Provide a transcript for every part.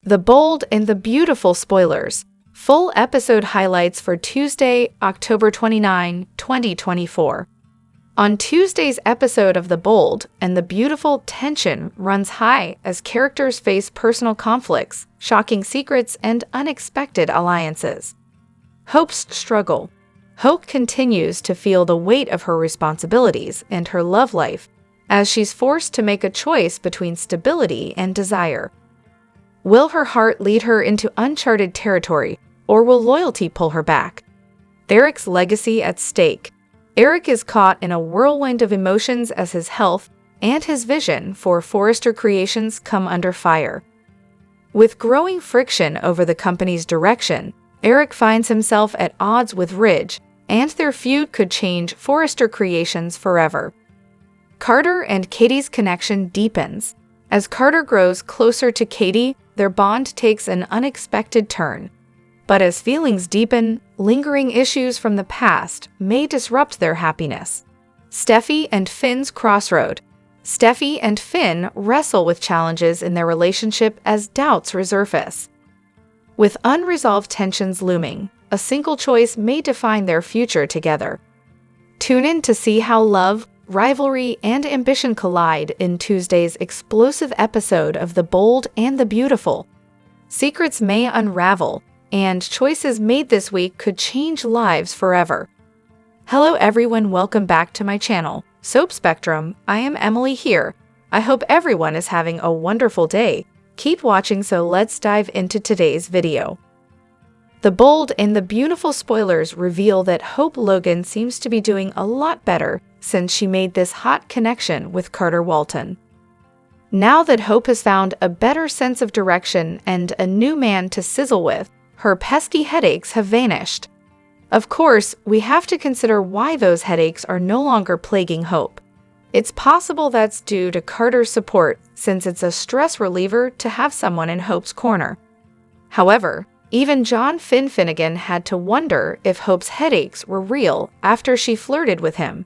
The Bold and the Beautiful spoilers. Full episode highlights for Tuesday, October 29, 2024. On Tuesday's episode of The Bold and the Beautiful, tension runs high as characters face personal conflicts, shocking secrets, and unexpected alliances. Hope's struggle. Hope continues to feel the weight of her responsibilities and her love life as she's forced to make a choice between stability and desire. Will her heart lead her into uncharted territory, or will loyalty pull her back? Eric's legacy at stake. Eric is caught in a whirlwind of emotions as his health and his vision for Forrester Creations come under fire. With growing friction over the company's direction, Eric finds himself at odds with Ridge, and their feud could change Forrester Creations forever. Carter and Katie's connection deepens. As Carter grows closer to Katie, their bond takes an unexpected turn. But as feelings deepen, lingering issues from the past may disrupt their happiness. Steffi and Finn's crossroad. Steffi and Finn wrestle with challenges in their relationship as doubts resurface. With unresolved tensions looming, a single choice may define their future together. Tune in to see how love, rivalry, and ambition collide in Tuesday's explosive episode of The Bold and the Beautiful. Secrets may unravel, and choices made this week could change lives forever. Hello everyone, welcome back to my channel, Soap Spectrum. I am Emily here. I hope everyone is having a wonderful day. Keep watching, so let's dive into today's video. The Bold and the Beautiful spoilers reveal that Hope Logan seems to be doing a lot better since she made this hot connection with Carter Walton. Now that Hope has found a better sense of direction and a new man to sizzle with, her pesky headaches have vanished. Of course, we have to consider why those headaches are no longer plaguing Hope. It's possible that's due to Carter's support, since it's a stress reliever to have someone in Hope's corner. However, even John Finnegan had to wonder if Hope's headaches were real after she flirted with him.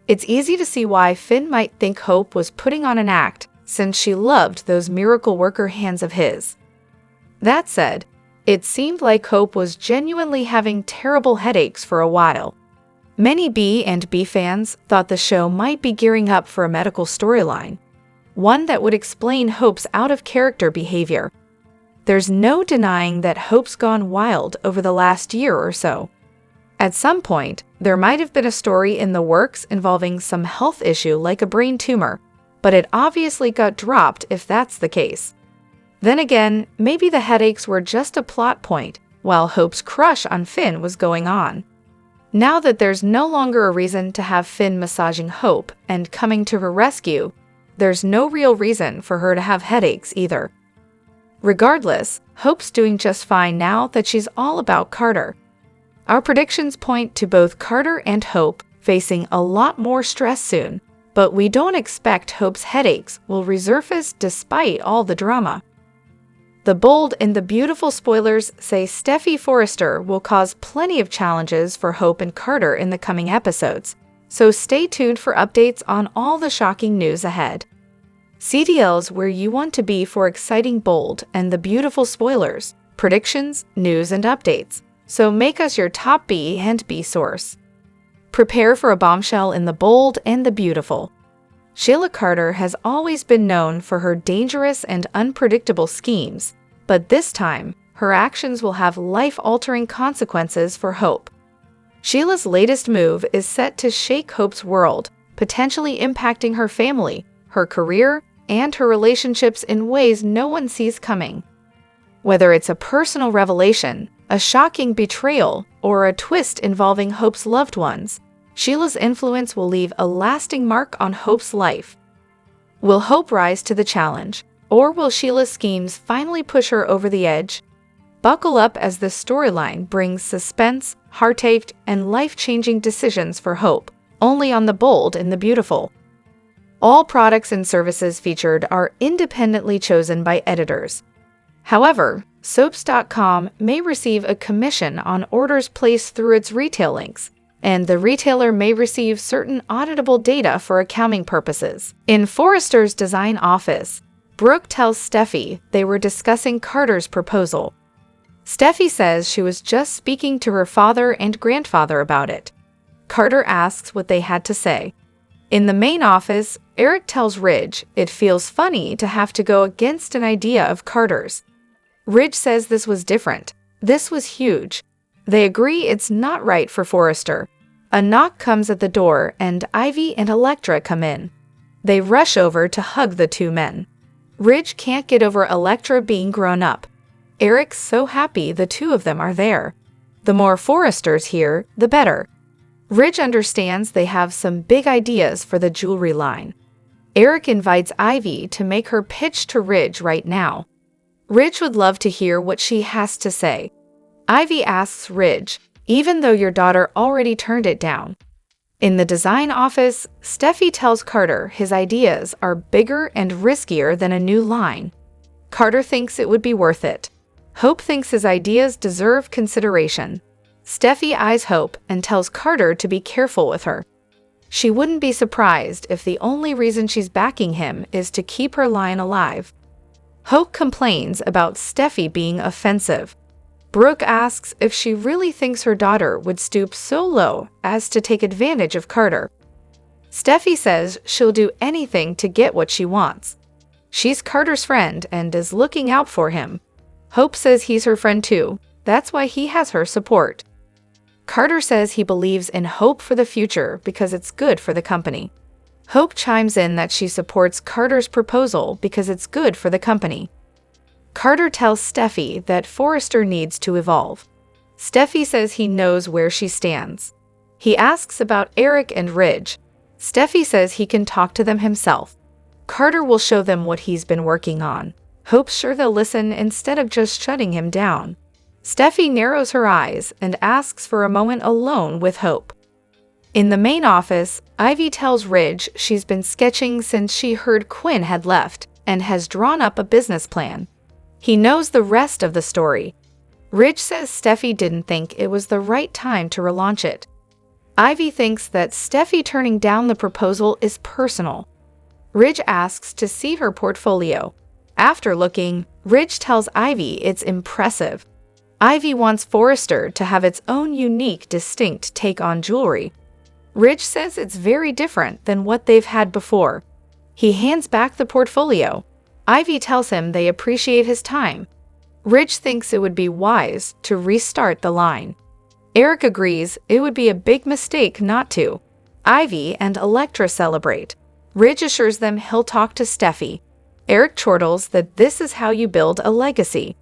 It's easy to see why Finn might think Hope was putting on an act, since she loved those miracle worker hands of his. That said, it seemed like Hope was genuinely having terrible headaches for a while. Many B&B fans thought the show might be gearing up for a medical storyline, one that would explain Hope's out-of-character behavior. There's no denying that Hope's gone wild over the last year or so. At some point, there might have been a story in the works involving some health issue like a brain tumor, but it obviously got dropped if that's the case. Then again, maybe the headaches were just a plot point, while Hope's crush on Finn was going on. Now that there's no longer a reason to have Finn massaging Hope and coming to her rescue, there's no real reason for her to have headaches either. Regardless, Hope's doing just fine now that she's all about Carter. Our predictions point to both Carter and Hope facing a lot more stress soon, but we don't expect Hope's headaches will resurface despite all the drama. The Bold and the Beautiful spoilers say Steffi Forrester will cause plenty of challenges for Hope and Carter in the coming episodes, so stay tuned for updates on all the shocking news ahead. CDL's where you want to be for exciting Bold and the Beautiful spoilers, predictions, news, and updates, so make us your top B&B source. Prepare for a bombshell in The Bold and the Beautiful. Sheila Carter has always been known for her dangerous and unpredictable schemes, but this time, her actions will have life-altering consequences for Hope. Sheila's latest move is set to shake Hope's world, potentially impacting her family, her career, and her relationships in ways no one sees coming. Whether it's a personal revelation, a shocking betrayal, or a twist involving Hope's loved ones, Sheila's influence will leave a lasting mark on Hope's life. Will Hope rise to the challenge, or will Sheila's schemes finally push her over the edge? Buckle up as this storyline brings suspense, heartache, and life-changing decisions for Hope, only on The Bold and the Beautiful. All products and services featured are independently chosen by editors. However, Soaps.com may receive a commission on orders placed through its retail links, and the retailer may receive certain auditable data for accounting purposes. In Forrester's design office, Brooke tells Steffi they were discussing Carter's proposal. Steffi says she was just speaking to her father and grandfather about it. Carter asks what they had to say. In the main office, Eric tells Ridge it feels funny to have to go against an idea of Carter's. Ridge says this was different. This was huge. They agree it's not right for Forrester. A knock comes at the door and Ivy and Elektra come in. They rush over to hug the two men. Ridge can't get over Elektra being grown up. Eric's so happy the two of them are there. The more Forresters here, the better. Ridge understands they have some big ideas for the jewelry line. Eric invites Ivy to make her pitch to Ridge right now. Ridge would love to hear what she has to say. Ivy asks Ridge, even though your daughter already turned it down. In the design office, Steffi tells Carter his ideas are bigger and riskier than a new line. Carter thinks it would be worth it. Hope thinks his ideas deserve consideration. Steffi eyes Hope and tells Carter to be careful with her. She wouldn't be surprised if the only reason she's backing him is to keep her line alive. Hope complains about Steffi being offensive. Brooke asks if she really thinks her daughter would stoop so low as to take advantage of Carter. Steffi says she'll do anything to get what she wants. She's Carter's friend and is looking out for him. Hope says he's her friend too. That's why he has her support. Carter says he believes in Hope for the future because it's good for the company. Hope chimes in that she supports Carter's proposal because it's good for the company. Carter tells Steffi that Forrester needs to evolve. Steffi says he knows where she stands. He asks about Eric and Ridge. Steffi says he can talk to them himself. Carter will show them what he's been working on. Hope's sure they'll listen instead of just shutting him down. Steffi narrows her eyes and asks for a moment alone with Hope. In the main office, Ivy tells Ridge she's been sketching since she heard Quinn had left and has drawn up a business plan. He knows the rest of the story. Ridge says Steffi didn't think it was the right time to relaunch it. Ivy thinks that Steffi turning down the proposal is personal. Ridge asks to see her portfolio. After looking, Ridge tells Ivy it's impressive. Ivy wants Forrester to have its own unique, distinct take on jewelry. Ridge says it's very different than what they've had before. He hands back the portfolio. Ivy tells him they appreciate his time. Ridge thinks it would be wise to restart the line. Eric agrees it would be a big mistake not to. Ivy and Elektra celebrate. Ridge assures them he'll talk to Steffi. Eric chortles that this is how you build a legacy.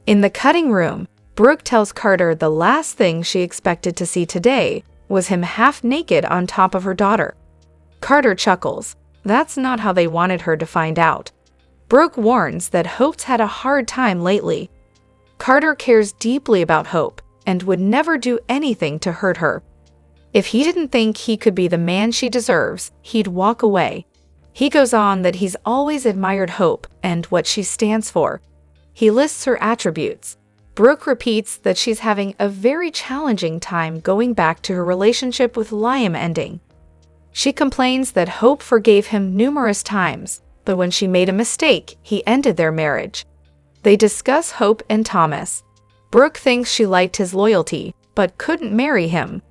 In the cutting room, Brooke tells Carter the last thing she expected to see today was him half naked on top of her daughter. Carter chuckles. That's not how they wanted her to find out. Brooke warns that Hope's had a hard time lately. Carter cares deeply about Hope and would never do anything to hurt her. If he didn't think he could be the man she deserves, he'd walk away. He goes on that he's always admired Hope and what she stands for. He lists her attributes. Brooke repeats that she's having a very challenging time going back to her relationship with Liam ending. She complains that Hope forgave him numerous times, but when she made a mistake, he ended their marriage. They discuss Hope and Thomas. Brooke thinks she liked his loyalty, but couldn't marry him.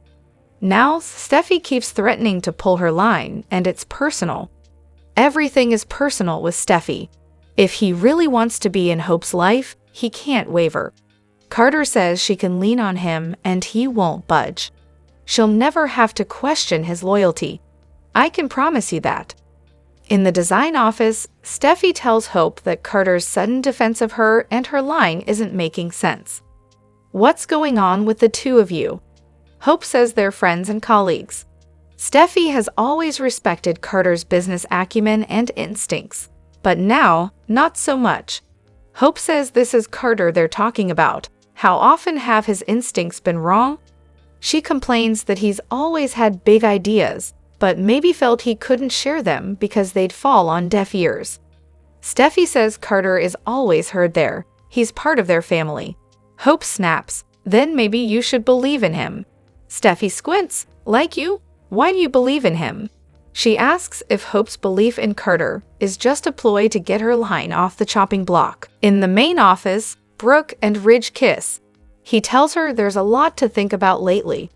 Now, Steffi keeps threatening to pull her line, and it's personal. Everything is personal with Steffi. If he really wants to be in Hope's life, he can't waver. Carter says she can lean on him and he won't budge. She'll never have to question his loyalty. I can promise you that. In the design office, Steffi tells Hope that Carter's sudden defense of her and her line isn't making sense. What's going on with the two of you? Hope says they're friends and colleagues. Steffi has always respected Carter's business acumen and instincts, but now, not so much. Hope says this is Carter they're talking about. How often have his instincts been wrong? She complains that he's always had big ideas, but maybe felt he couldn't share them because they'd fall on deaf ears. Steffi says Carter is always heard there. He's part of their family. Hope snaps. Then maybe you should believe in him. Steffi squints. Like you? Why do you believe in him? She asks if Hope's belief in Carter is just a ploy to get her line off the chopping block. In the main office, Brooke and Ridge kiss. He tells her there's a lot to think about lately.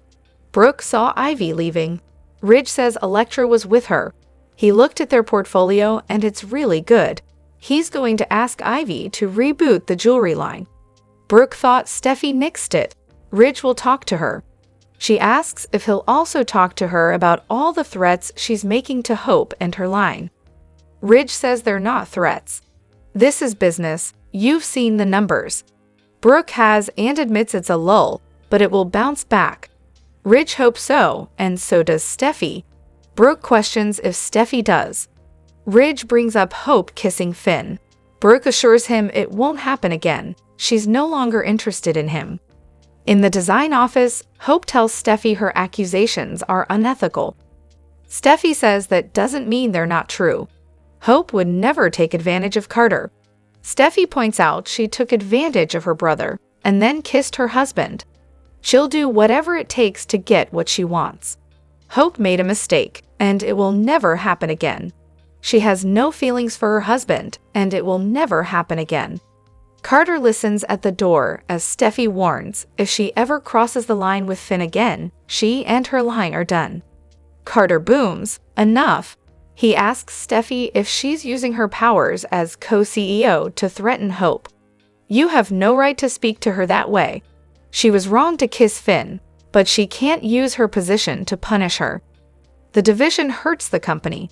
Brooke saw Ivy leaving. Ridge says Electra was with her. He looked at their portfolio and it's really good. He's going to ask Ivy to reboot the jewelry line. Brooke thought Steffi nixed it. Ridge will talk to her. She asks if he'll also talk to her about all the threats she's making to Hope and her line. Ridge says they're not threats. This is business. You've seen the numbers. Brooke has and admits it's a lull, but it will bounce back. Ridge hopes so, and so does Steffi. Brooke questions if Steffi does. Ridge brings up Hope kissing Finn. Brooke assures him it won't happen again. She's no longer interested in him. In the design office, Hope tells Steffi her accusations are unethical. Steffi says that doesn't mean they're not true. Hope would never take advantage of Carter. Steffi points out she took advantage of her brother and then kissed her husband. She'll do whatever it takes to get what she wants. Hope made a mistake, and it will never happen again. She has no feelings for her husband, and it will never happen again. Carter listens at the door as Steffi warns if she ever crosses the line with Finn again, she and her line are done. Carter booms, enough. He asks Steffi if she's using her powers as co-CEO to threaten Hope. You have no right to speak to her that way. She was wrong to kiss Finn, but she can't use her position to punish her. The division hurts the company.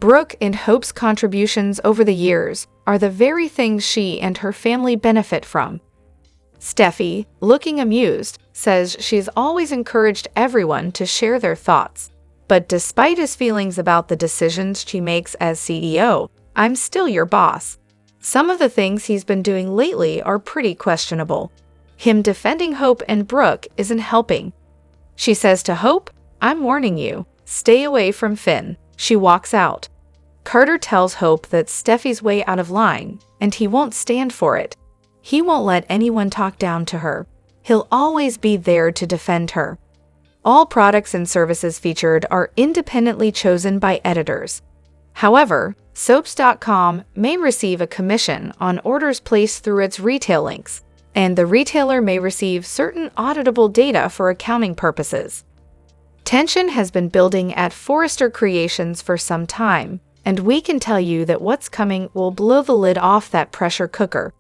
Brooke and Hope's contributions over the years are the very things she and her family benefit from. Steffi, looking amused, says she's always encouraged everyone to share their thoughts. But despite his feelings about the decisions she makes as CEO, I'm still your boss. Some of the things he's been doing lately are pretty questionable. Him defending Hope and Brooke isn't helping. She says to Hope, I'm warning you, stay away from Finn. She walks out. Carter tells Hope that Steffi's way out of line, and he won't stand for it. He won't let anyone talk down to her. He'll always be there to defend her. All products and services featured are independently chosen by editors. However, Soaps.com may receive a commission on orders placed through its retail links, and the retailer may receive certain auditable data for accounting purposes. Tension has been building at Forrester Creations for some time, and we can tell you that what's coming will blow the lid off that pressure cooker.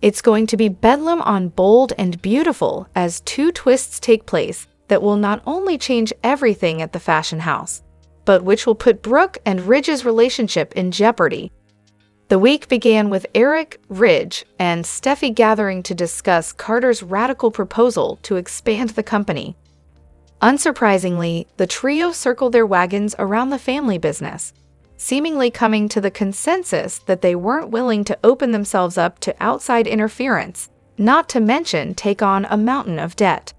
It's going to be bedlam on Bold and Beautiful as two twists take place that will not only change everything at the fashion house, but which will put Brooke and Ridge's relationship in jeopardy. The week began with Eric, Ridge, and Steffi gathering to discuss Carter's radical proposal to expand the company. Unsurprisingly, the trio circled their wagons around the family business, seemingly coming to the consensus that they weren't willing to open themselves up to outside interference, not to mention take on a mountain of debt.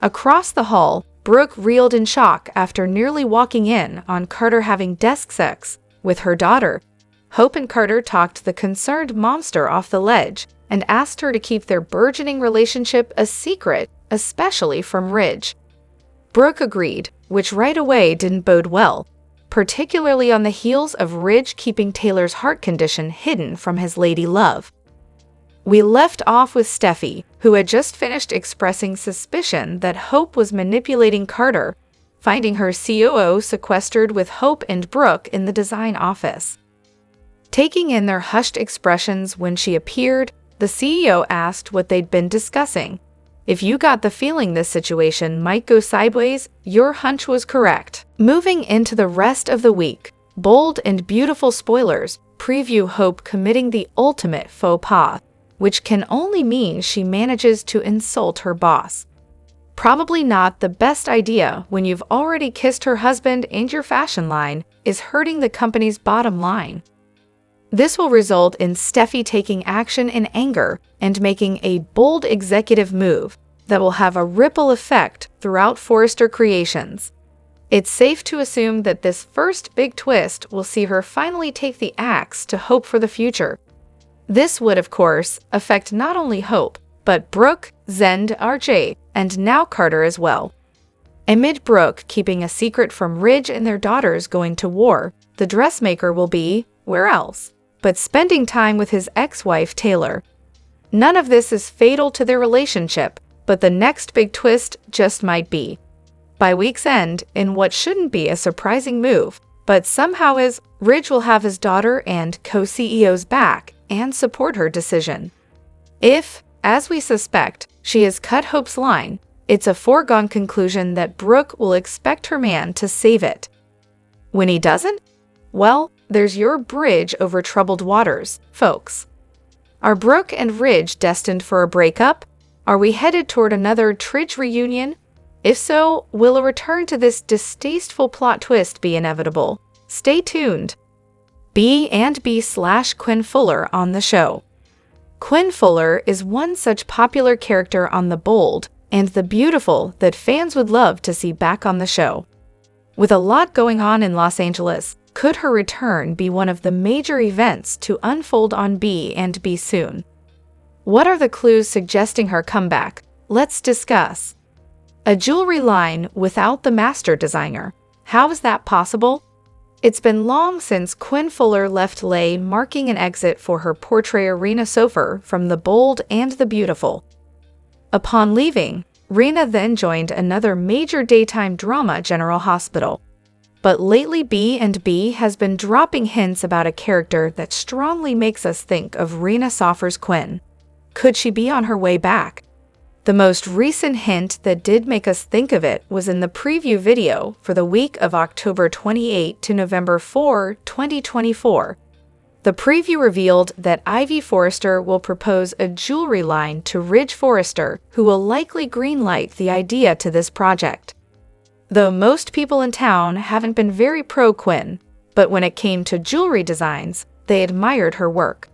Across the hall, Brooke reeled in shock after nearly walking in on Carter having desk sex with her daughter. Hope and Carter talked the concerned momster off the ledge and asked her to keep their burgeoning relationship a secret, especially from Ridge. Brooke agreed, which right away didn't bode well, particularly on the heels of Ridge keeping Taylor's heart condition hidden from his lady love. We left off with Steffi, who had just finished expressing suspicion that Hope was manipulating Carter, finding her COO sequestered with Hope and Brooke in the design office. Taking in their hushed expressions when she appeared, the CEO asked what they'd been discussing. If you got the feeling this situation might go sideways, your hunch was correct. Moving into the rest of the week, Bold and Beautiful spoilers preview Hope committing the ultimate faux pas, which can only mean she manages to insult her boss. Probably not the best idea when you've already kissed her husband and your fashion line is hurting the company's bottom line. This will result in Steffi taking action in anger and making a bold executive move that will have a ripple effect throughout Forrester Creations. It's safe to assume that this first big twist will see her finally take the axe to Hope for the future. This would, of course, affect not only Hope, but Brooke, Zend, RJ, and now Carter as well. Amid Brooke keeping a secret from Ridge and their daughters going to war, the dressmaker will be, where else, but spending time with his ex-wife Taylor. None of this is fatal to their relationship, but the next big twist just might be. By week's end, in what shouldn't be a surprising move, but somehow is, Ridge will have his daughter and co-CEOs back and support her decision. If, as we suspect, she has cut Hope's line, it's a foregone conclusion that Brooke will expect her man to save it. When he doesn't? Well, there's your bridge over troubled waters, folks. Are Brooke and Ridge destined for a breakup? Are we headed toward another Tridge reunion? If so, will a return to this distasteful plot twist be inevitable? Stay tuned. B&B/Quinn Fuller on the show. Quinn Fuller is one such popular character on The Bold and the Beautiful that fans would love to see back on the show. With a lot going on in Los Angeles, could her return be one of the major events to unfold on B&B soon? What are the clues suggesting her comeback? Let's discuss. A jewelry line without the master designer. How is that possible? It's been long since Quinn Fuller left LA, marking an exit for her portrait Rena Sofer from The Bold and the Beautiful. Upon leaving, Rena then joined another major daytime drama, General Hospital. But lately B&B has been dropping hints about a character that strongly makes us think of Rena Sofer's Quinn. Could she be on her way back? The most recent hint that did make us think of it was in the preview video for the week of October 28 to November 4, 2024. The preview revealed that Ivy Forrester will propose a jewelry line to Ridge Forrester, who will likely greenlight the idea to this project. Though most people in town haven't been very pro-Quinn, but when it came to jewelry designs, they admired her work.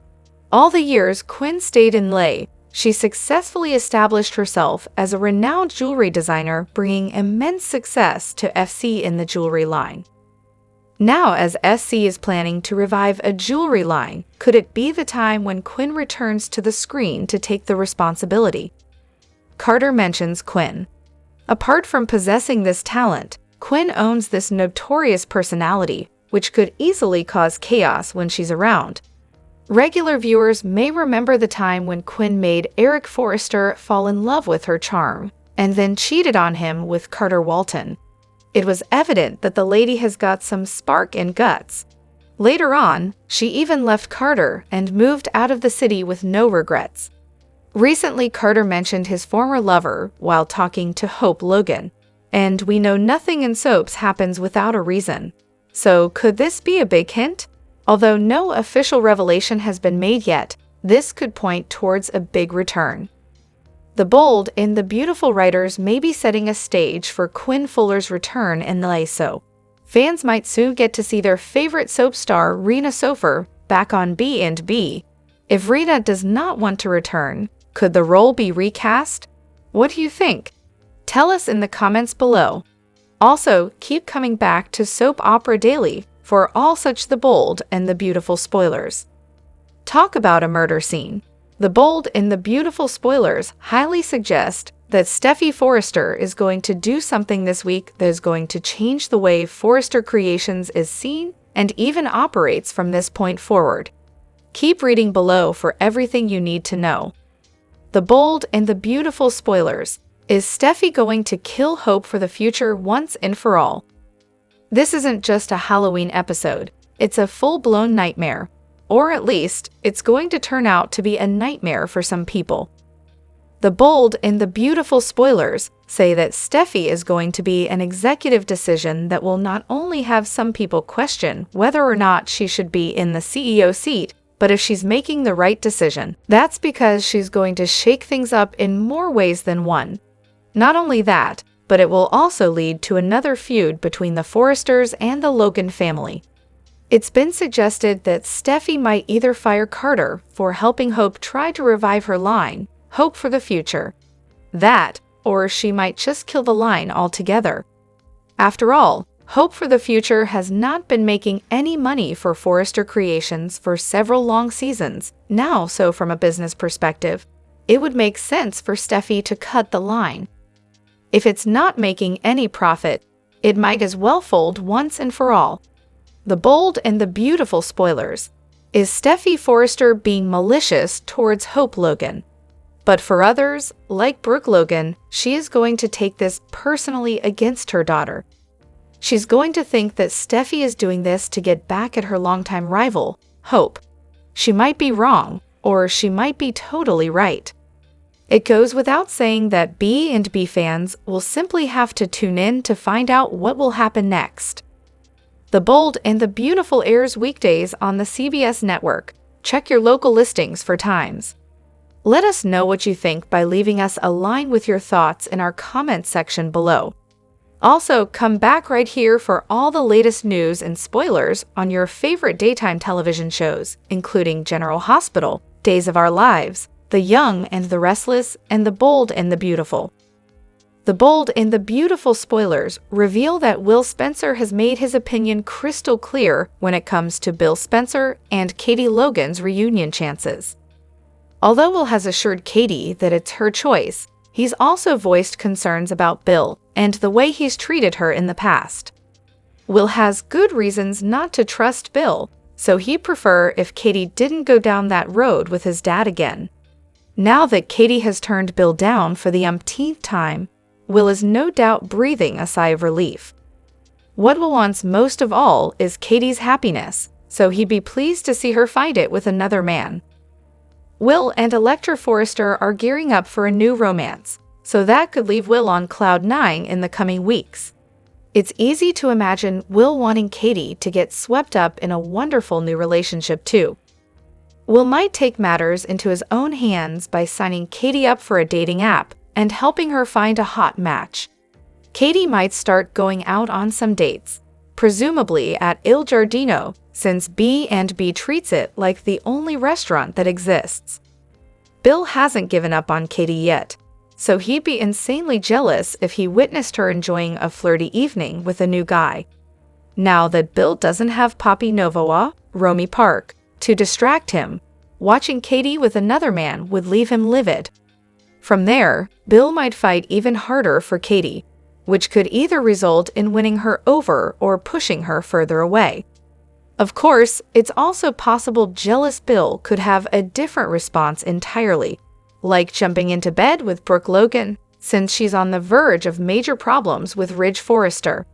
All the years Quinn stayed in LA, she successfully established herself as a renowned jewelry designer, bringing immense success to FC in the jewelry line. Now, as SC is planning to revive a jewelry line, could it be the time when Quinn returns to the screen to take the responsibility? Carter mentions Quinn. Apart from possessing this talent, Quinn owns this notorious personality, which could easily cause chaos when she's around. Regular viewers may remember the time when Quinn made Eric Forrester fall in love with her charm, and then cheated on him with Carter Walton. It was evident that the lady has got some spark and guts. Later on, she even left Carter and moved out of the city with no regrets. Recently, Carter mentioned his former lover while talking to Hope Logan, and we know nothing in soaps happens without a reason. So could this be a big hint? Although no official revelation has been made yet, this could point towards a big return. The Bold and the Beautiful writers may be setting a stage for Quinn Fuller's return in LA, so fans might soon get to see their favorite soap star Rena Sofer back on B&B. If Rena does not want to return, could the role be recast? What do you think? Tell us in the comments below. Also, keep coming back to Soap Opera Daily for all such The Bold and the Beautiful spoilers. Talk about a murder scene. The Bold and the Beautiful spoilers highly suggest that Steffi Forrester is going to do something this week that is going to change the way Forrester Creations is seen and even operates from this point forward. Keep reading below for everything you need to know. The Bold and the Beautiful spoilers. Is Steffi going to kill Hope for the future once and for all? This isn't just a Halloween episode, it's a full-blown nightmare. Or at least, it's going to turn out to be a nightmare for some people. The Bold and the Beautiful spoilers say that Steffi is going to be an executive decision that will not only have some people question whether or not she should be in the CEO seat, but if she's making the right decision. That's because she's going to shake things up in more ways than one. Not only that, but it will also lead to another feud between the Forresters and the Logan family. It's been suggested that Steffi might either fire Carter for helping Hope try to revive her line, Hope for the Future. That, or she might just kill the line altogether. After all, Hope for the Future has not been making any money for Forrester Creations for several long seasons now, so from a business perspective, it would make sense for Steffi to cut the line. If it's not making any profit, it might as well fold once and for all. The bold and the beautiful spoilers. Is Steffi Forrester being malicious towards Hope Logan? But for others, like Brooke Logan, she is going to take this personally against her daughter. She's going to think that Steffi is doing this to get back at her longtime rival, Hope. She might be wrong, or she might be totally right. It goes without saying that B&B fans will simply have to tune in to find out what will happen next. The Bold and the Beautiful airs weekdays on the CBS network. Check your local listings for times. Let us know what you think by leaving us a line with your thoughts in our comments section below. Also, come back right here for all the latest news and spoilers on your favorite daytime television shows, including General Hospital, Days of Our Lives, The Young and the Restless, and The Bold and the Beautiful. The Bold and the Beautiful spoilers reveal that Will Spencer has made his opinion crystal clear when it comes to Bill Spencer and Katie Logan's reunion chances. Although Will has assured Katie that it's her choice, he's also voiced concerns about Bill and the way he's treated her in the past. Will has good reasons not to trust Bill, so he'd prefer if Katie didn't go down that road with his dad again. Now that Katie has turned Bill down for the umpteenth time, Will is no doubt breathing a sigh of relief. What Will wants most of all is Katie's happiness, so he'd be pleased to see her find it with another man. Will and Electra Forrester are gearing up for a new romance, so that could leave Will on cloud 9 in the coming weeks. It's easy to imagine Will wanting Katie to get swept up in a wonderful new relationship too. Will might take matters into his own hands by signing Katie up for a dating app and helping her find a hot match. Katie might start going out on some dates, presumably at Il Giardino, since B&B treats it like the only restaurant that exists. Bill hasn't given up on Katie yet, so he'd be insanely jealous if he witnessed her enjoying a flirty evening with a new guy. Now that Bill doesn't have Papi Novoa, Romy Park, to distract him, watching Katie with another man would leave him livid. From there, Bill might fight even harder for Katie, which could either result in winning her over or pushing her further away. Of course, it's also possible jealous Bill could have a different response entirely, like jumping into bed with Brooke Logan, since she's on the verge of major problems with Ridge Forrester.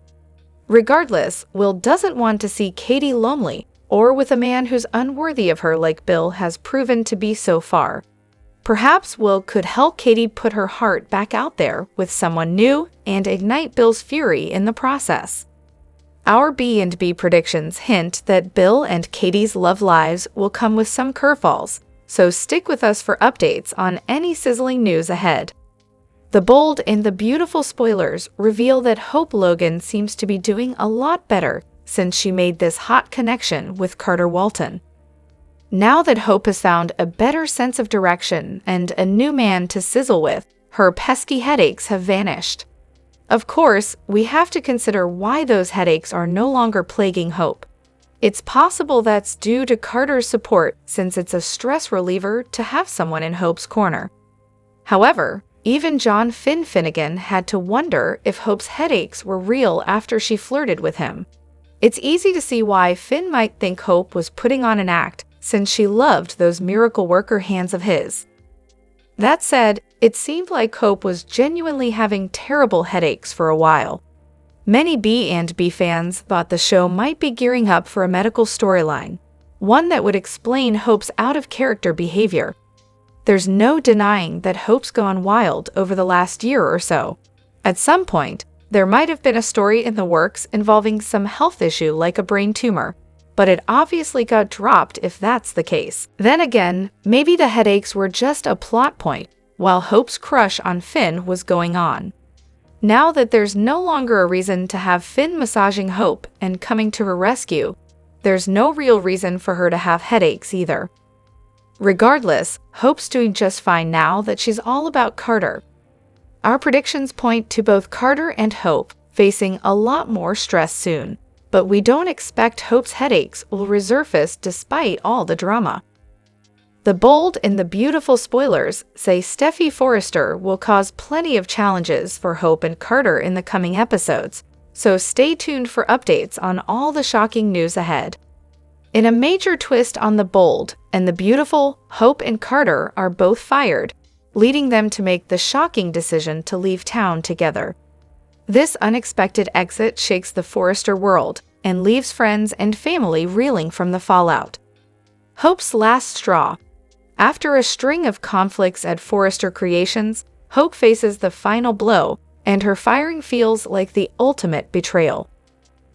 Regardless, Will doesn't want to see Katie lonely, or with a man who's unworthy of her like Bill has proven to be so far. Perhaps Will could help Katie put her heart back out there with someone new and ignite Bill's fury in the process. Our B&B predictions hint that Bill and Katie's love lives will come with some curveballs, so stick with us for updates on any sizzling news ahead. The Bold and the Beautiful spoilers reveal that Hope Logan seems to be doing a lot better since she made this hot connection with Carter Walton. Now that Hope has found a better sense of direction and a new man to sizzle with, her pesky headaches have vanished. Of course, we have to consider why those headaches are no longer plaguing Hope. It's possible that's due to Carter's support, since it's a stress reliever to have someone in Hope's corner. However, even John Finnegan had to wonder if Hope's headaches were real after she flirted with him. It's easy to see why Finn might think Hope was putting on an act, since she loved those miracle worker hands of his. That said, it seemed like Hope was genuinely having terrible headaches for a while. Many B&B fans thought the show might be gearing up for a medical storyline, one that would explain Hope's out-of-character behavior. There's no denying that Hope's gone wild over the last year or so. At some point, there might have been a story in the works involving some health issue like a brain tumor, but it obviously got dropped if that's the case. Then again, maybe the headaches were just a plot point, while Hope's crush on Finn was going on. Now that there's no longer a reason to have Finn massaging Hope and coming to her rescue, there's no real reason for her to have headaches either. Regardless, Hope's doing just fine now that she's all about Carter. Our predictions point to both Carter and Hope facing a lot more stress soon, but we don't expect Hope's headaches will resurface despite all the drama. The bold and the beautiful spoilers say Steffi Forrester will cause plenty of challenges for Hope and Carter in the coming episodes, so stay tuned for updates on all the shocking news ahead. In a major twist on the bold and the beautiful, Hope and Carter are both fired, leading them to make the shocking decision to leave town together. This unexpected exit shakes the Forrester world and leaves friends and family reeling from the fallout. Hope's last straw. After a string of conflicts at Forrester Creations, Hope faces the final blow, and her firing feels like the ultimate betrayal.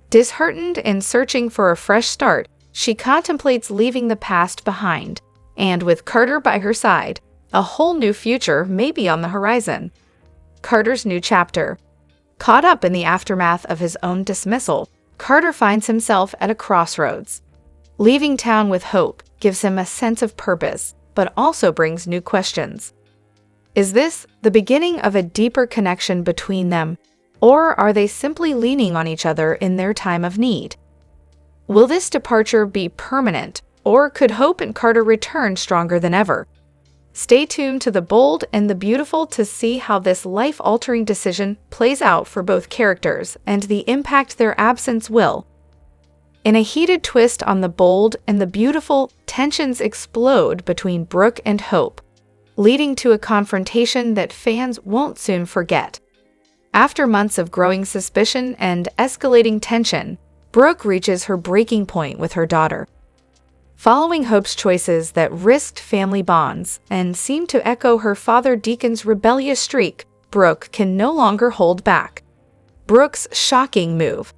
Disheartened and searching for a fresh start, she contemplates leaving the past behind, and with Carter by her side, a whole new future may be on the horizon. Carter's new chapter. Caught up in the aftermath of his own dismissal, Carter finds himself at a crossroads. Leaving town with Hope gives him a sense of purpose, but also brings new questions. Is this the beginning of a deeper connection between them, or are they simply leaning on each other in their time of need? Will this departure be permanent, or could Hope and Carter return stronger than ever? Stay tuned to The Bold and the Beautiful to see how this life-altering decision plays out for both characters and the impact their absence will. In a heated twist on The Bold and the Beautiful, tensions explode between Brooke and Hope, leading to a confrontation that fans won't soon forget. After months of growing suspicion and escalating tension, Brooke reaches her breaking point with her daughter. Following Hope's choices that risked family bonds and seemed to echo her father Deacon's rebellious streak, Brooke can no longer hold back. Brooke's shocking move.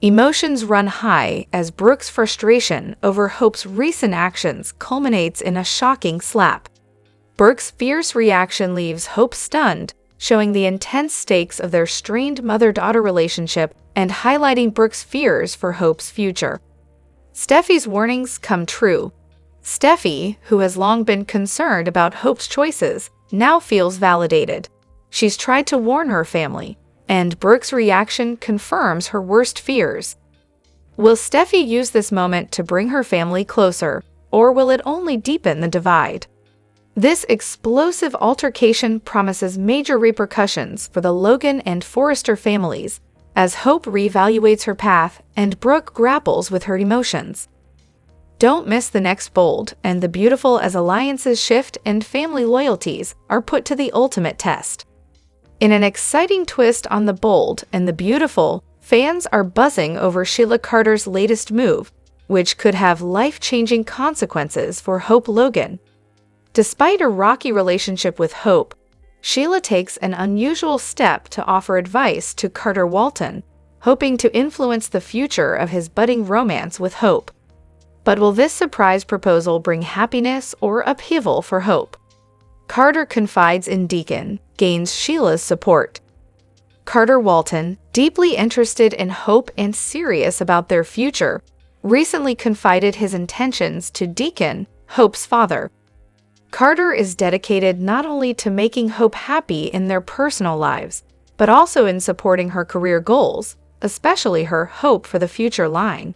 Emotions run high as Brooke's frustration over Hope's recent actions culminates in a shocking slap. Brooke's fierce reaction leaves Hope stunned, showing the intense stakes of their strained mother-daughter relationship and highlighting Brooke's fears for Hope's future. Steffi's warnings come true. Steffi, who has long been concerned about Hope's choices, now feels validated. She's tried to warn her family, and Brooke's reaction confirms her worst fears. Will Steffi use this moment to bring her family closer, or will it only deepen the divide? This explosive altercation promises major repercussions for the Logan and Forrester families, as Hope reevaluates her path and Brooke grapples with her emotions. Don't miss the next Bold and the Beautiful as alliances shift and family loyalties are put to the ultimate test. In an exciting twist on The Bold and the Beautiful, fans are buzzing over Sheila Carter's latest move, which could have life-changing consequences for Hope Logan. Despite a rocky relationship with Hope, Sheila takes an unusual step to offer advice to Carter Walton, hoping to influence the future of his budding romance with Hope. But will this surprise proposal bring happiness or upheaval for Hope? Carter confides in Deacon, gains Sheila's support. Carter Walton, deeply interested in Hope and serious about their future, recently confided his intentions to Deacon, Hope's father. Carter is dedicated not only to making Hope happy in their personal lives, but also in supporting her career goals, especially her Hope for the Future line.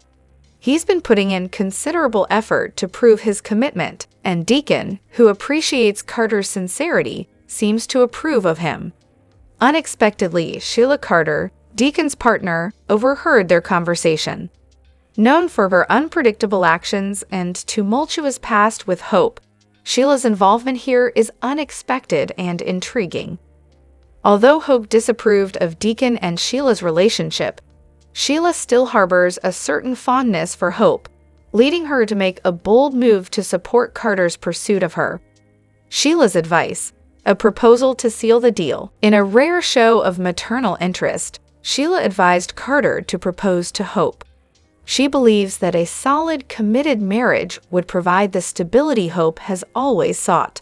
He's been putting in considerable effort to prove his commitment, and Deacon, who appreciates Carter's sincerity, seems to approve of him. Unexpectedly, Sheila Carter, Deacon's partner, overheard their conversation. Known for her unpredictable actions and tumultuous past with Hope, Sheila's involvement here is unexpected and intriguing. Although Hope disapproved of Deacon and Sheila's relationship, Sheila still harbors a certain fondness for Hope, leading her to make a bold move to support Carter's pursuit of her. Sheila's advice, a proposal to seal the deal. In a rare show of maternal interest, Sheila advised Carter to propose to Hope. She believes that a solid, committed marriage would provide the stability Hope has always sought.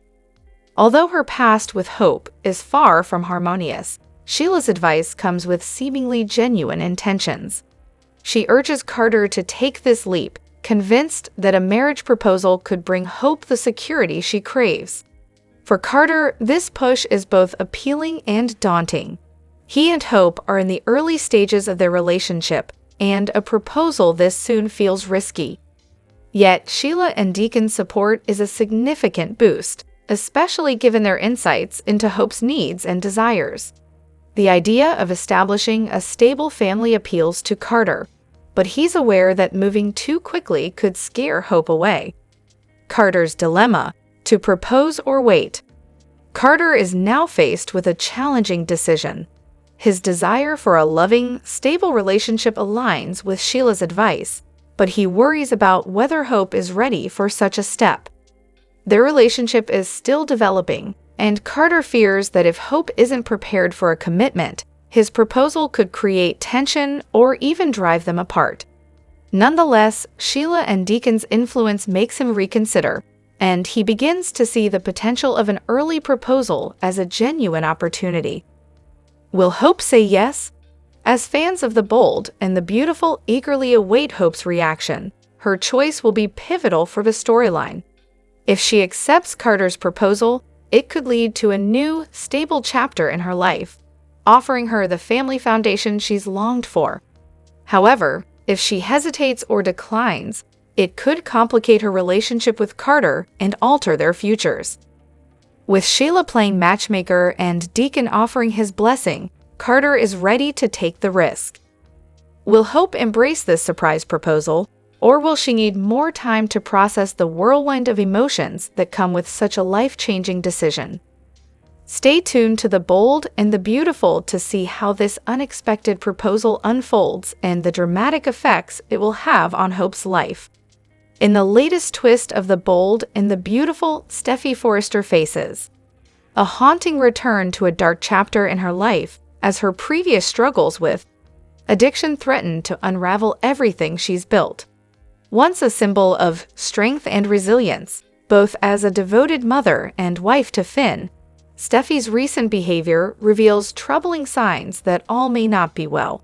Although her past with Hope is far from harmonious, Sheila's advice comes with seemingly genuine intentions. She urges Carter to take this leap, convinced that a marriage proposal could bring Hope the security she craves. For Carter, this push is both appealing and daunting. He and Hope are in the early stages of their relationship, and a proposal this soon feels risky. Yet, Sheila and Deacon's support is a significant boost, especially given their insights into Hope's needs and desires. The idea of establishing a stable family appeals to Carter, but he's aware that moving too quickly could scare Hope away. Carter's dilemma: to propose or wait. Carter is now faced with a challenging decision. His desire for a loving, stable relationship aligns with Sheila's advice, but he worries about whether Hope is ready for such a step. Their relationship is still developing, and Carter fears that if Hope isn't prepared for a commitment, his proposal could create tension or even drive them apart. Nonetheless, Sheila and Deacon's influence makes him reconsider, and he begins to see the potential of an early proposal as a genuine opportunity. Will Hope say yes? As fans of The Bold and the Beautiful eagerly await Hope's reaction, her choice will be pivotal for the storyline. If she accepts Carter's proposal, it could lead to a new, stable chapter in her life, offering her the family foundation she's longed for. However, if she hesitates or declines, it could complicate her relationship with Carter and alter their futures. With Sheila playing matchmaker and Deacon offering his blessing, Carter is ready to take the risk. Will Hope embrace this surprise proposal, or will she need more time to process the whirlwind of emotions that come with such a life-changing decision? Stay tuned to The Bold and the Beautiful to see how this unexpected proposal unfolds and the dramatic effects it will have on Hope's life. In the latest twist of The Bold and the Beautiful, Steffy Forrester faces a haunting return to a dark chapter in her life as her previous struggles with addiction threaten to unravel everything she's built. Once a symbol of strength and resilience, both as a devoted mother and wife to Finn, Steffy's recent behavior reveals troubling signs that all may not be well.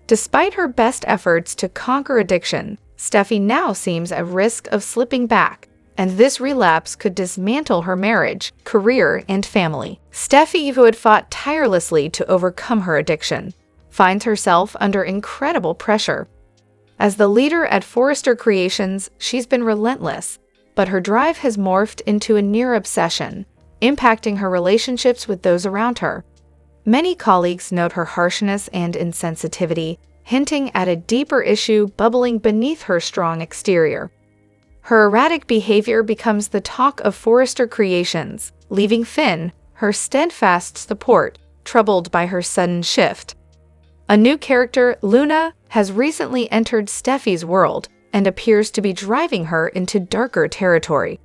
Despite her best efforts to conquer addiction, Steffy now seems at risk of slipping back, and this relapse could dismantle her marriage, career, and family. Steffy, who had fought tirelessly to overcome her addiction, finds herself under incredible pressure. As the leader at Forrester Creations, she's been relentless, but her drive has morphed into a near obsession, impacting her relationships with those around her. Many colleagues note her harshness and insensitivity, hinting at a deeper issue bubbling beneath her strong exterior. Her erratic behavior becomes the talk of Forrester Creations, leaving Finn, her steadfast support, troubled by her sudden shift. A new character, Luna, has recently entered Steffy's world and appears to be driving her into darker territory.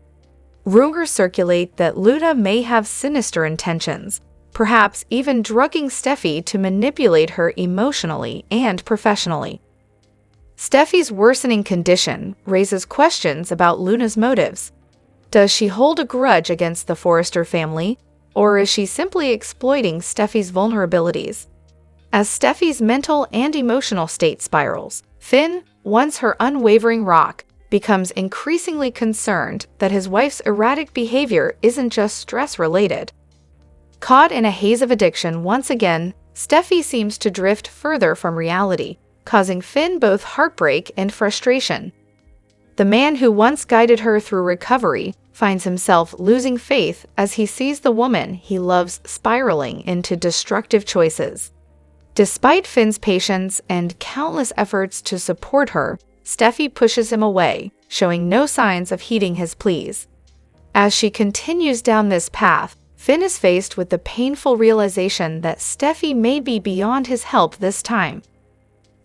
Rumors circulate that Luna may have sinister intentions, perhaps even drugging Steffy to manipulate her emotionally and professionally. Steffy's worsening condition raises questions about Luna's motives. Does she hold a grudge against the Forrester family, or is she simply exploiting Steffy's vulnerabilities? As Steffy's mental and emotional state spirals, Finn, once her unwavering rock, becomes increasingly concerned that his wife's erratic behavior isn't just stress-related. Caught in a haze of addiction once again, Steffy seems to drift further from reality, causing Finn both heartbreak and frustration. The man who once guided her through recovery finds himself losing faith as he sees the woman he loves spiraling into destructive choices. Despite Finn's patience and countless efforts to support her, Steffy pushes him away, showing no signs of heeding his pleas. As she continues down this path, Finn is faced with the painful realization that Steffy may be beyond his help this time.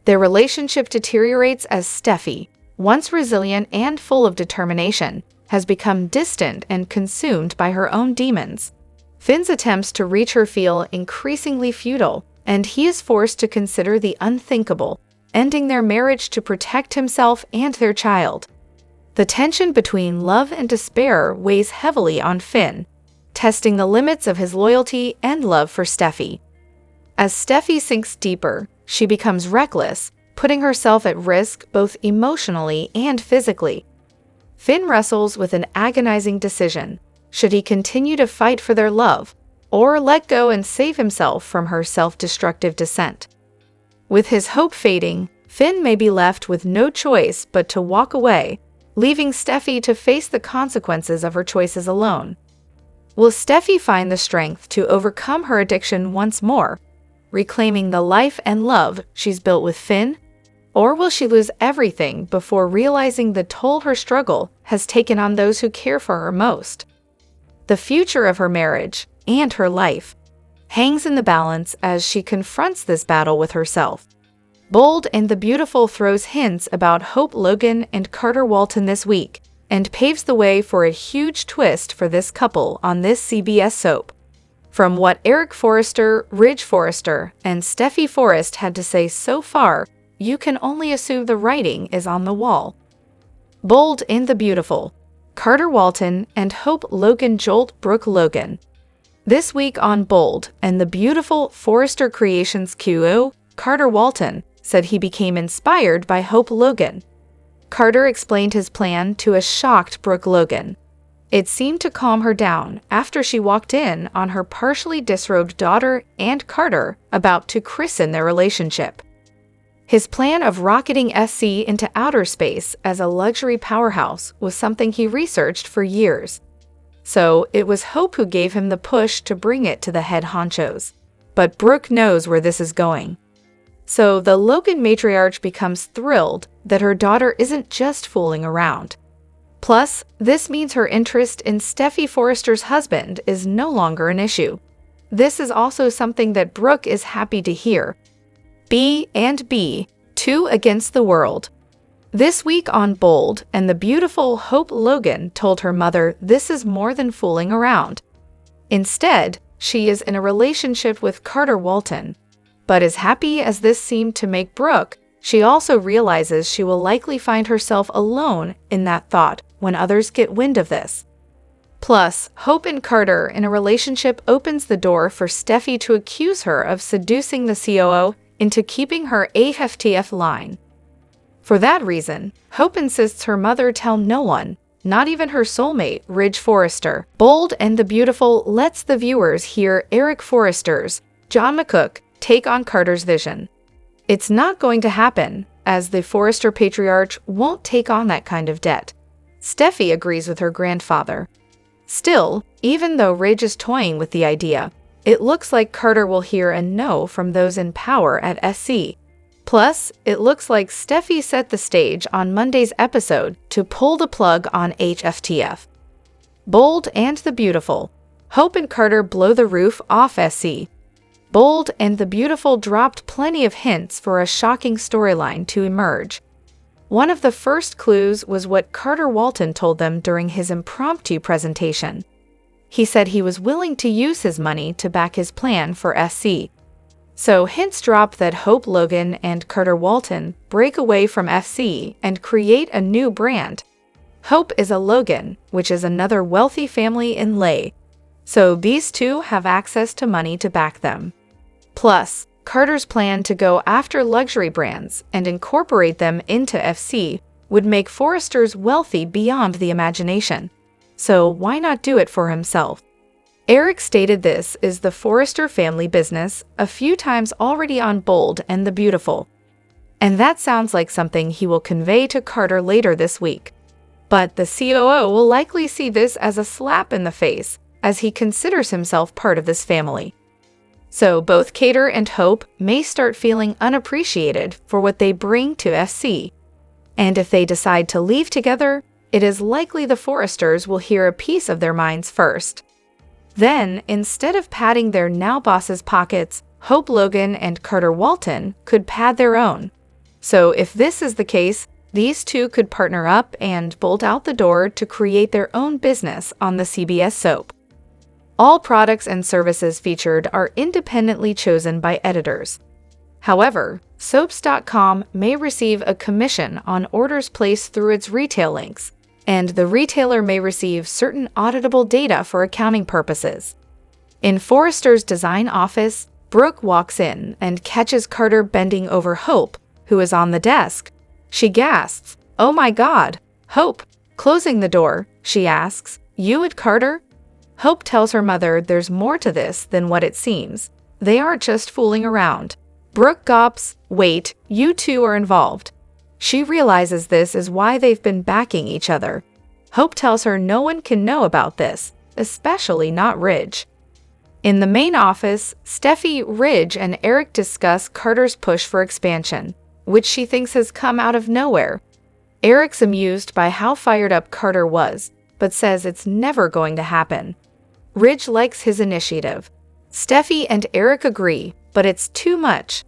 Their relationship deteriorates as Steffy, once resilient and full of determination, has become distant and consumed by her own demons. Finn's attempts to reach her feel increasingly futile, and he is forced to consider the unthinkable, ending their marriage to protect himself and their child. The tension between love and despair weighs heavily on Finn, testing the limits of his loyalty and love for Steffy. As Steffy sinks deeper, she becomes reckless, putting herself at risk both emotionally and physically. Finn wrestles with an agonizing decision. Should he continue to fight for their love, or let go and save himself from her self-destructive descent? With his hope fading, Finn may be left with no choice but to walk away, leaving Steffi to face the consequences of her choices alone. Will Steffi find the strength to overcome her addiction once more, reclaiming the life and love she's built with Finn? Or will she lose everything before realizing the toll her struggle has taken on those who care for her most? The future of her marriage and her life hangs in the balance as she confronts this battle with herself. Bold and the Beautiful throws hints about Hope Logan and Carter Walton this week and paves the way for a huge twist for this couple on this CBS soap. From what Eric Forrester, Ridge Forrester, and Steffi Forrest had to say so far, you can only assume the writing is on the wall. Bold and the Beautiful, Carter Walton and Hope Logan jolt Brooke Logan. This week on Bold and the Beautiful, Forrester Creations QO, Carter Walton, said he became inspired by Hope Logan. Carter explained his plan to a shocked Brooke Logan. It seemed to calm her down after she walked in on her partially disrobed daughter and Carter about to christen their relationship. His plan of rocketing SC into outer space as a luxury powerhouse was something he researched for years. So it was Hope who gave him the push to bring it to the head honchos. But Brooke knows where this is going. So the Logan matriarch becomes thrilled that her daughter isn't just fooling around. Plus, this means her interest in Steffi Forrester's husband is no longer an issue. This is also something that Brooke is happy to hear. B and B, two against the world. This week on Bold and the Beautiful, Hope Logan told her mother this is more than fooling around. Instead, she is in a relationship with Carter Walton. But as happy as this seemed to make Brooke, she also realizes she will likely find herself alone in that thought when others get wind of this. Plus, Hope and Carter in a relationship opens the door for Steffi to accuse her of seducing the COO into keeping her AFTF line. For that reason, Hope insists her mother tell no one, not even her soulmate, Ridge Forrester. Bold and the Beautiful lets the viewers hear Eric Forrester's John McCook take on Carter's vision. It's not going to happen, as the Forrester patriarch won't take on that kind of debt. Steffi agrees with her grandfather. Still, even though Ridge is toying with the idea, it looks like Carter will hear a no from those in power at SC. Plus, it looks like Steffi set the stage on Monday's episode to pull the plug on HFTF. Bold and the Beautiful. Hope and Carter blow the roof off SC. Bold and the Beautiful dropped plenty of hints for a shocking storyline to emerge. One of the first clues was what Carter Walton told them during his impromptu presentation. He said he was willing to use his money to back his plan for SC. So hints drop that Hope Logan and Carter Walton break away from FC and create a new brand. Hope is a Logan, which is another wealthy family in Lay. So these two have access to money to back them. Plus, Carter's plan to go after luxury brands and incorporate them into FC would make Forrester's wealthy beyond the imagination. So why not do it for himself? Eric stated this is the Forrester family business a few times already on Bold and the Beautiful. And that sounds like something he will convey to Carter later this week. But the COO will likely see this as a slap in the face, as he considers himself part of this family. So both Carter and Hope may start feeling unappreciated for what they bring to FC. And if they decide to leave together, it is likely the Forresters will hear a piece of their minds first. Then, instead of padding their now bosses' pockets, Hope Logan and Carter Walton could pad their own. So if this is the case, these two could partner up and bolt out the door to create their own business on the CBS soap. All products and services featured are independently chosen by editors. However, soaps.com may receive a commission on orders placed through its retail links, and the retailer may receive certain auditable data for accounting purposes. In Forrester's design office, Brooke walks in and catches Carter bending over Hope, who is on the desk. She gasps, "Oh my God, Hope!" Closing the door, she asks, "You and Carter?" Hope tells her mother there's more to this than what it seems. They aren't just fooling around. Brooke gulps, "Wait, you two are involved." She realizes this is why they've been backing each other. Hope tells her no one can know about this, especially not Ridge. In the main office, Steffi, Ridge, and Eric discuss Carter's push for expansion, which she thinks has come out of nowhere. Eric's amused by how fired up Carter was, but says it's never going to happen. Ridge likes his initiative. Steffi and Eric agree, but it's too much.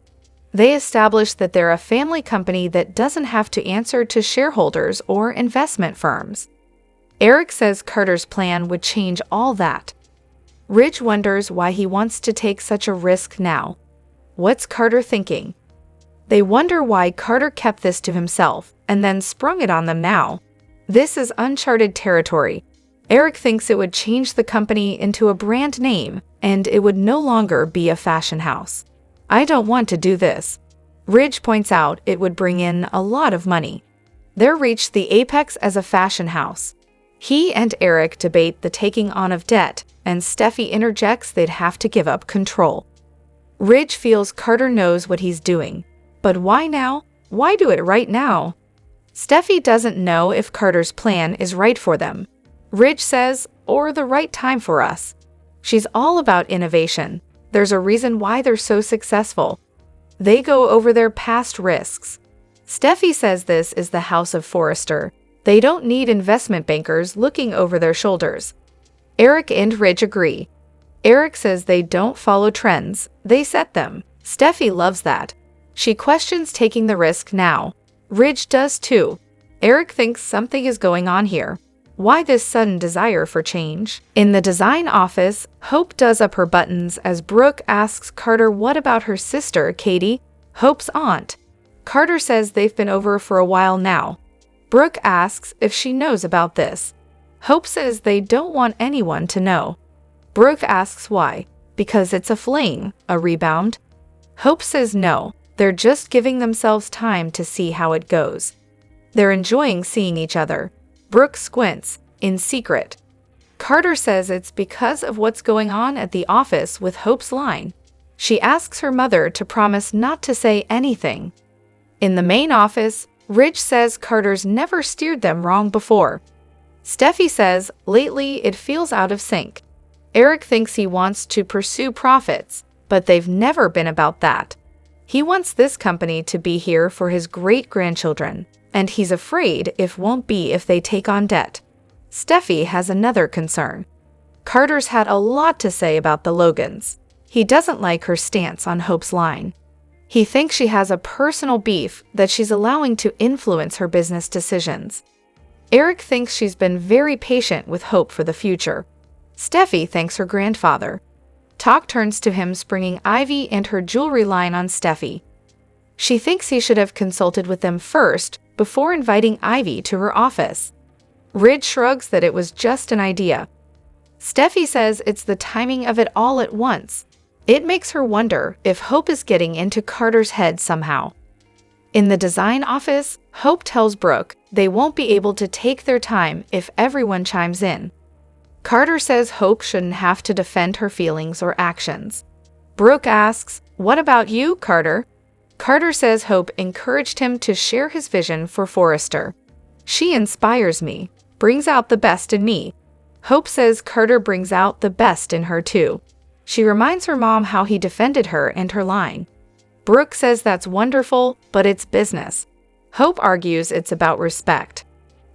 They establish that they're a family company that doesn't have to answer to shareholders or investment firms. Eric says Carter's plan would change all that. Ridge wonders why he wants to take such a risk now. What's Carter thinking? They wonder why Carter kept this to himself and then sprung it on them now. This is uncharted territory. Eric thinks it would change the company into a brand name, and it would no longer be a fashion house. I don't want to do this. Ridge points out it would bring in a lot of money. They're reached the apex as a fashion house. He and Eric debate the taking on of debt, and Steffi interjects they'd have to give up control. Ridge feels Carter knows what he's doing. But why now? Why do it right now? Steffi doesn't know if Carter's plan is right for them. Ridge says, or the right time for us. She's all about innovation. There's a reason why they're so successful. They go over their past risks. Steffi says this is the House of Forrester. They don't need investment bankers looking over their shoulders. Eric and Ridge agree. Eric says they don't follow trends, they set them. Steffi loves that. She questions taking the risk now. Ridge does too. Eric thinks something is going on here. Why this sudden desire for change? In the design office, Hope does up her buttons as Brooke asks Carter what about her sister, Katie, Hope's aunt. Carter says they've been over for a while now. Brooke asks if she knows about this. Hope says they don't want anyone to know. Brooke asks why. Because it's a fling, a rebound. Hope says no, they're just giving themselves time to see how it goes. They're enjoying seeing each other. Brooke squints, in secret. Carter says it's because of what's going on at the office with Hope's line. She asks her mother to promise not to say anything. In the main office, Ridge says Carter's never steered them wrong before. Steffi says, lately it feels out of sync. Eric thinks he wants to pursue profits, but they've never been about that. He wants this company to be here for his great-grandchildren, and he's afraid it won't be if they take on debt. Steffi has another concern. Carter's had a lot to say about the Logans. He doesn't like her stance on Hope's line. He thinks she has a personal beef that she's allowing to influence her business decisions. Eric thinks she's been very patient with Hope for the future. Steffi thanks her grandfather. Talk turns to him springing Ivy and her jewelry line on Steffi. She thinks he should have consulted with them first before inviting Ivy to her office. Ridge shrugs that it was just an idea. Steffi says it's the timing of it all at once. It makes her wonder if Hope is getting into Carter's head somehow. In the design office, Hope tells Brooke they won't be able to take their time if everyone chimes in. Carter says Hope shouldn't have to defend her feelings or actions. Brooke asks, "What about you, Carter?" Carter says Hope encouraged him to share his vision for Forrester. "She inspires me, brings out the best in me." Hope says Carter brings out the best in her too. She reminds her mom how he defended her and her line. Brooke says that's wonderful, but it's business. Hope argues it's about respect.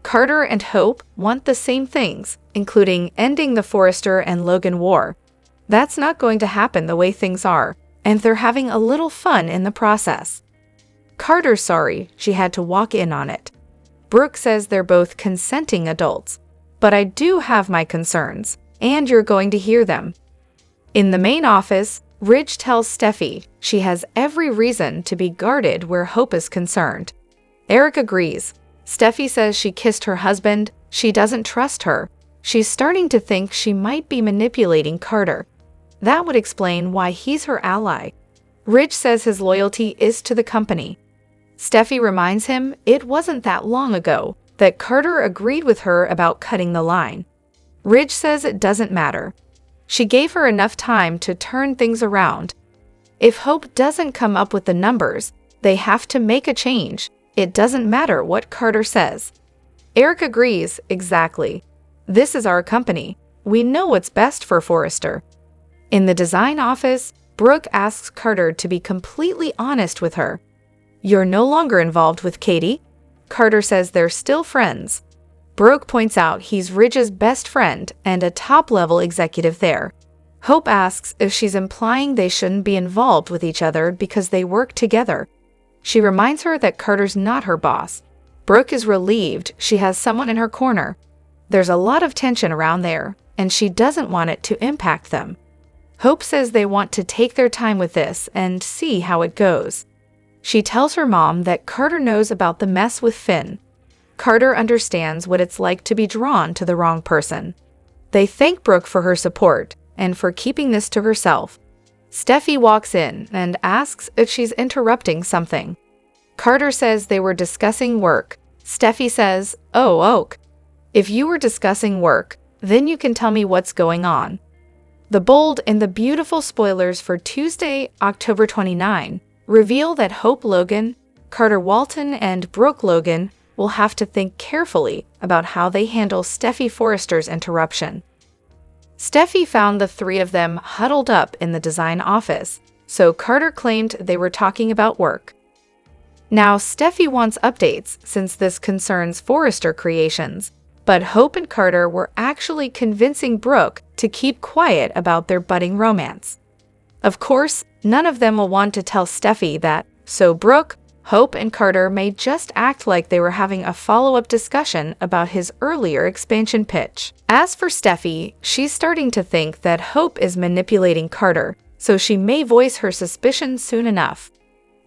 Carter and Hope want the same things, including ending the Forrester and Logan war. That's not going to happen the way things are, and they're having a little fun in the process. Carter's sorry she had to walk in on it. Brooke says they're both consenting adults. But I do have my concerns, and you're going to hear them. In the main office, Ridge tells Steffi she has every reason to be guarded where Hope is concerned. Eric agrees. Steffi says she kissed her husband. She doesn't trust her. She's starting to think she might be manipulating Carter. That would explain why he's her ally. Ridge says his loyalty is to the company. Steffi reminds him it wasn't that long ago that Carter agreed with her about cutting the line. Ridge says it doesn't matter. She gave her enough time to turn things around. If Hope doesn't come up with the numbers, they have to make a change. It doesn't matter what Carter says. Eric agrees, exactly. This is our company. We know what's best for Forrester. In the design office, Brooke asks Carter to be completely honest with her. You're no longer involved with Katie? Carter says they're still friends. Brooke points out he's Ridge's best friend and a top-level executive there. Hope asks if she's implying they shouldn't be involved with each other because they work together. She reminds her that Carter's not her boss. Brooke is relieved she has someone in her corner. There's a lot of tension around there, and she doesn't want it to impact them. Hope says they want to take their time with this and see how it goes. She tells her mom that Carter knows about the mess with Finn. Carter understands what it's like to be drawn to the wrong person. They thank Brooke for her support and for keeping this to herself. Steffi walks in and asks if she's interrupting something. Carter says they were discussing work. Steffi says, "Oh, Oak. If you were discussing work, then you can tell me what's going on." The bold and the beautiful spoilers for Tuesday, October 29, reveal that Hope Logan, Carter Walton, and Brooke Logan will have to think carefully about how they handle Steffi Forrester's interruption. Steffi found the three of them huddled up in the design office, so Carter claimed they were talking about work. Now Steffi wants updates since this concerns Forrester Creations, but Hope and Carter were actually convincing Brooke to keep quiet about their budding romance. Of course, none of them will want to tell Steffi that, so Brooke, Hope, and Carter may just act like they were having a follow-up discussion about his earlier expansion pitch. As for Steffi, she's starting to think that Hope is manipulating Carter, so she may voice her suspicions soon enough.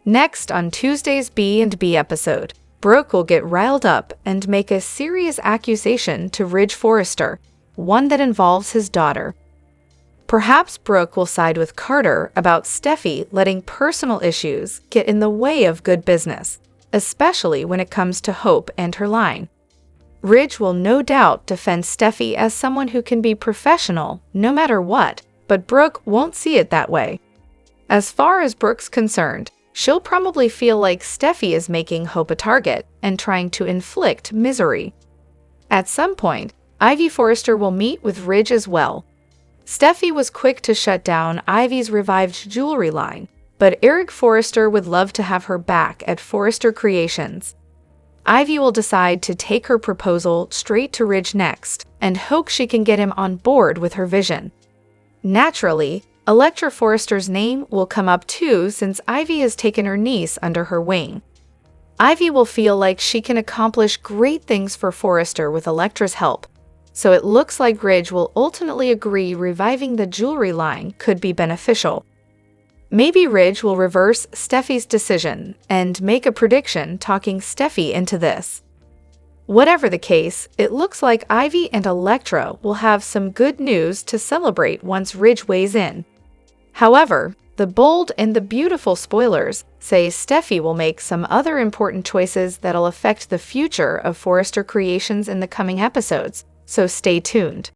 Next on Tuesday's B&B episode, Brooke will get riled up and make a serious accusation to Ridge Forrester, one that involves his daughter. Perhaps Brooke will side with Carter about Steffi letting personal issues get in the way of good business, especially when it comes to Hope and her line. Ridge will no doubt defend Steffi as someone who can be professional no matter what, but Brooke won't see it that way. As far as Brooke's concerned, she'll probably feel like Steffi is making Hope a target and trying to inflict misery. At some point, Ivy Forrester will meet with Ridge as well. Steffi was quick to shut down Ivy's revived jewelry line, but Eric Forrester would love to have her back at Forrester Creations. Ivy will decide to take her proposal straight to Ridge next and hope she can get him on board with her vision. Naturally, Electra Forrester's name will come up too since Ivy has taken her niece under her wing. Ivy will feel like she can accomplish great things for Forrester with Electra's help, so it looks like Ridge will ultimately agree reviving the jewelry line could be beneficial. Maybe Ridge will reverse Steffi's decision and make a prediction talking Steffi into this. Whatever the case, it looks like Ivy and Electra will have some good news to celebrate once Ridge weighs in. However, the bold and the beautiful spoilers say Steffi will make some other important choices that'll affect the future of Forrester Creations in the coming episodes, so stay tuned.